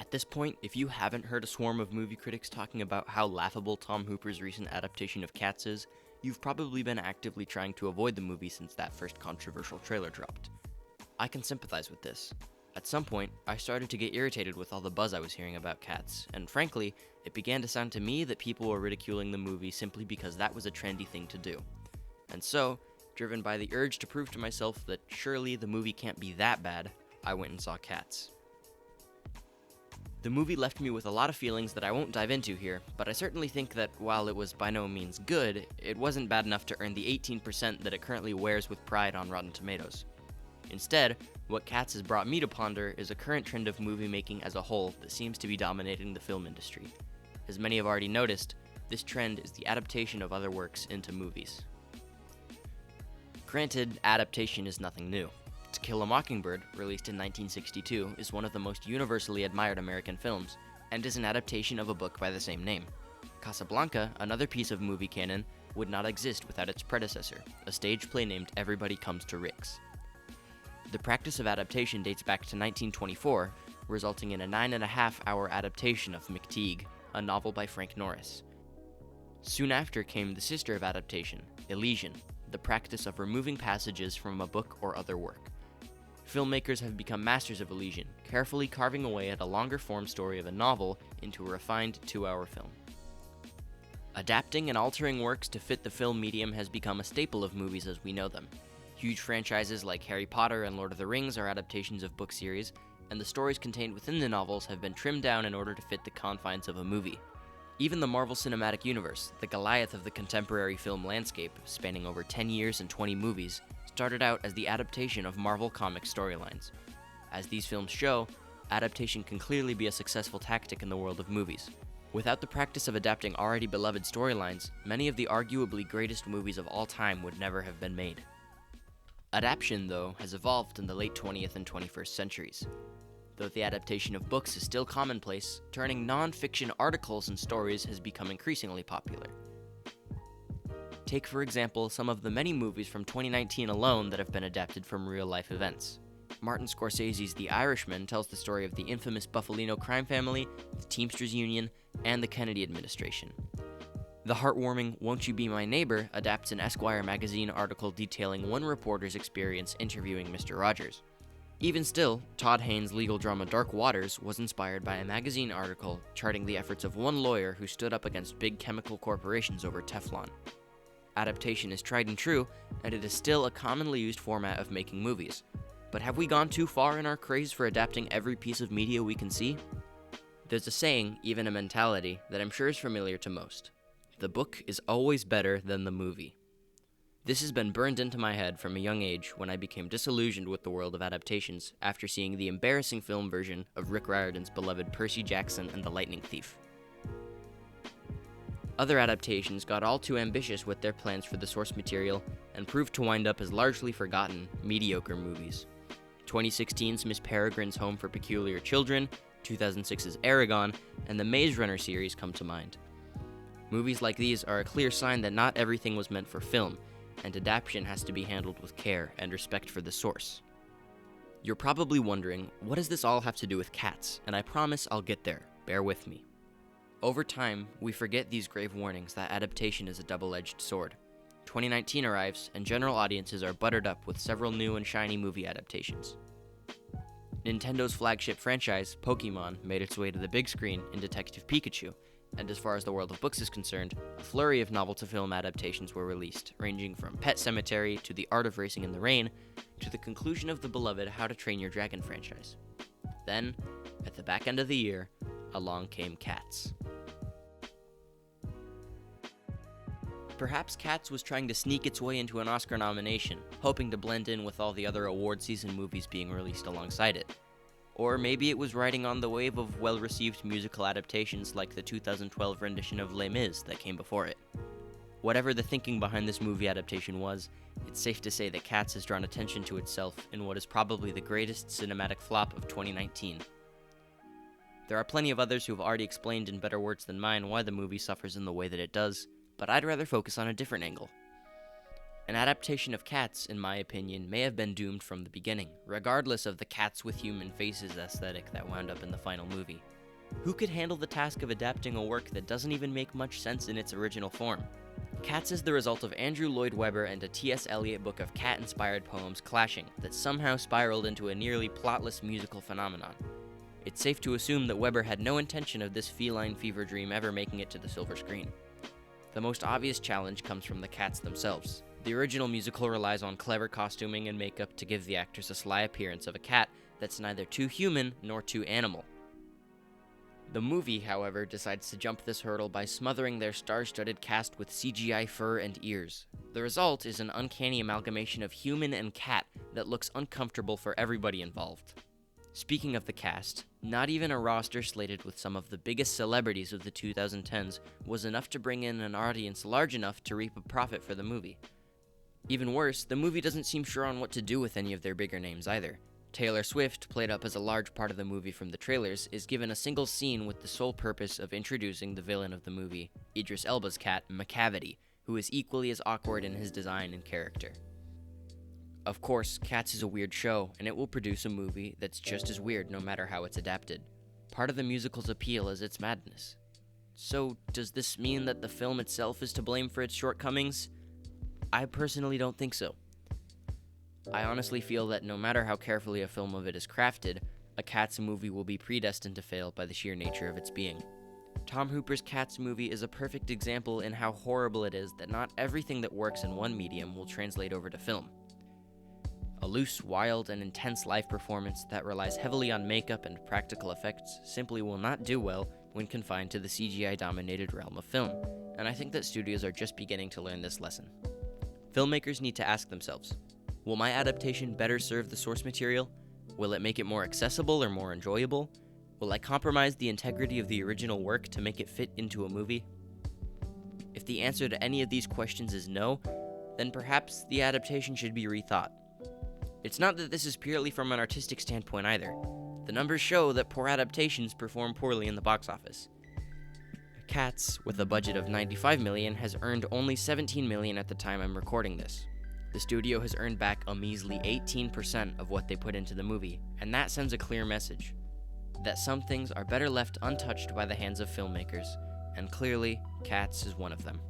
At this point, if you haven't heard a swarm of movie critics talking about how laughable Tom Hooper's recent adaptation of Cats is, you've probably been actively trying to avoid the movie since that first controversial trailer dropped. I can sympathize with this. At some point, I started to get irritated with all the buzz I was hearing about Cats, and frankly, it began to sound to me that people were ridiculing the movie simply because that was a trendy thing to do. And so, driven by the urge to prove to myself that surely the movie can't be that bad, I went and saw Cats. The movie left me with a lot of feelings that I won't dive into here, but I certainly think that while it was by no means good, it wasn't bad enough to earn the 18% that it currently wears with pride on Rotten Tomatoes. Instead, what Cats has brought me to ponder is a current trend of movie making as a whole that seems to be dominating the film industry. As many have already noticed, this trend is the adaptation of other works into movies. Granted, adaptation is nothing new. To Kill a Mockingbird, released in 1962, is one of the most universally admired American films, and is an adaptation of a book by the same name. Casablanca, another piece of movie canon, would not exist without its predecessor, a stage play named Everybody Comes to Rick's. The practice of adaptation dates back to 1924, resulting in a 9.5-hour adaptation of McTeague, a novel by Frank Norris. Soon after came the sister of adaptation, Elysian, the practice of removing passages from a book or other work. Filmmakers have become masters of Elysian, carefully carving away at a longer-form story of a novel into a refined 2-hour film. Adapting and altering works to fit the film medium has become a staple of movies as we know them. Huge franchises like Harry Potter and Lord of the Rings are adaptations of book series, and the stories contained within the novels have been trimmed down in order to fit the confines of a movie. Even the Marvel Cinematic Universe, the Goliath of the contemporary film landscape, spanning over 10 years and 20 movies, started out as the adaptation of Marvel Comics storylines. As these films show, adaptation can clearly be a successful tactic in the world of movies. Without the practice of adapting already beloved storylines, many of the arguably greatest movies of all time would never have been made. Adaptation, though, has evolved in the late 20th and 21st centuries. Though the adaptation of books is still commonplace, turning non-fiction articles and stories has become increasingly popular. Take, for example, some of the many movies from 2019 alone that have been adapted from real-life events. Martin Scorsese's The Irishman tells the story of the infamous Buffalino crime family, the Teamsters Union, and the Kennedy administration. The heartwarming Won't You Be My Neighbor adapts an Esquire magazine article detailing one reporter's experience interviewing Mr. Rogers. Even still, Todd Haynes' legal drama Dark Waters was inspired by a magazine article charting the efforts of one lawyer who stood up against big chemical corporations over Teflon. Adaptation is tried and true, and it is still a commonly used format of making movies. But have we gone too far in our craze for adapting every piece of media we can see? There's a saying, even a mentality, that I'm sure is familiar to most. The book is always better than the movie. This has been burned into my head from a young age when I became disillusioned with the world of adaptations after seeing the embarrassing film version of Rick Riordan's beloved Percy Jackson and the Lightning Thief. Other adaptations got all too ambitious with their plans for the source material and proved to wind up as largely forgotten, mediocre movies. 2016's Miss Peregrine's Home for Peculiar Children, 2006's Aragon, and the Maze Runner series come to mind. Movies like these are a clear sign that not everything was meant for film, and adaptation has to be handled with care and respect for the source. You're probably wondering, what does this all have to do with Cats? And I promise I'll get there. Bear with me. Over time, we forget these grave warnings that adaptation is a double-edged sword. 2019 arrives, and general audiences are buttered up with several new and shiny movie adaptations. Nintendo's flagship franchise, Pokémon, made its way to the big screen in Detective Pikachu, and as far as the world of books is concerned, a flurry of novel-to-film adaptations were released, ranging from Pet Sematary to The Art of Racing in the Rain, to the conclusion of the beloved How to Train Your Dragon franchise. Then, at the back end of the year, along came Cats. Perhaps Cats was trying to sneak its way into an Oscar nomination, hoping to blend in with all the other award season movies being released alongside it. Or maybe it was riding on the wave of well-received musical adaptations like the 2012 rendition of Les Mis that came before it. Whatever the thinking behind this movie adaptation was, it's safe to say that Cats has drawn attention to itself in what is probably the greatest cinematic flop of 2019. There are plenty of others who have already explained in better words than mine why the movie suffers in the way that it does, but I'd rather focus on a different angle. An adaptation of Cats, in my opinion, may have been doomed from the beginning, regardless of the cats with human faces aesthetic that wound up in the final movie. Who could handle the task of adapting a work that doesn't even make much sense in its original form? Cats is the result of Andrew Lloyd Webber and a T.S. Eliot book of cat-inspired poems clashing that somehow spiraled into a nearly plotless musical phenomenon. It's safe to assume that Webber had no intention of this feline fever dream ever making it to the silver screen. The most obvious challenge comes from the cats themselves. The original musical relies on clever costuming and makeup to give the actors a sly appearance of a cat that's neither too human nor too animal. The movie, however, decides to jump this hurdle by smothering their star-studded cast with CGI fur and ears. The result is an uncanny amalgamation of human and cat that looks uncomfortable for everybody involved. Speaking of the cast, not even a roster slated with some of the biggest celebrities of the 2010s was enough to bring in an audience large enough to reap a profit for the movie. Even worse, the movie doesn't seem sure on what to do with any of their bigger names either. Taylor Swift, played up as a large part of the movie from the trailers, is given a single scene with the sole purpose of introducing the villain of the movie, Idris Elba's cat, Macavity, who is equally as awkward in his design and character. Of course, Cats is a weird show, and it will produce a movie that's just as weird no matter how it's adapted. Part of the musical's appeal is its madness. So, does this mean that the film itself is to blame for its shortcomings? I personally don't think so. I honestly feel that no matter how carefully a film of it is crafted, a Cats movie will be predestined to fail by the sheer nature of its being. Tom Hooper's Cats movie is a perfect example in how horrible it is that not everything that works in one medium will translate over to film. A loose, wild, and intense live performance that relies heavily on makeup and practical effects simply will not do well when confined to the CGI-dominated realm of film, and I think that studios are just beginning to learn this lesson. Filmmakers need to ask themselves, will my adaptation better serve the source material? Will it make it more accessible or more enjoyable? Will I compromise the integrity of the original work to make it fit into a movie? If the answer to any of these questions is no, then perhaps the adaptation should be rethought. It's not that this is purely from an artistic standpoint either. The numbers show that poor adaptations perform poorly in the box office. Cats, with a budget of $95 million, has earned only $17 million at the time I'm recording this. The studio has earned back a measly 18% of what they put into the movie, and that sends a clear message. That some things are better left untouched by the hands of filmmakers, and clearly, Cats is one of them.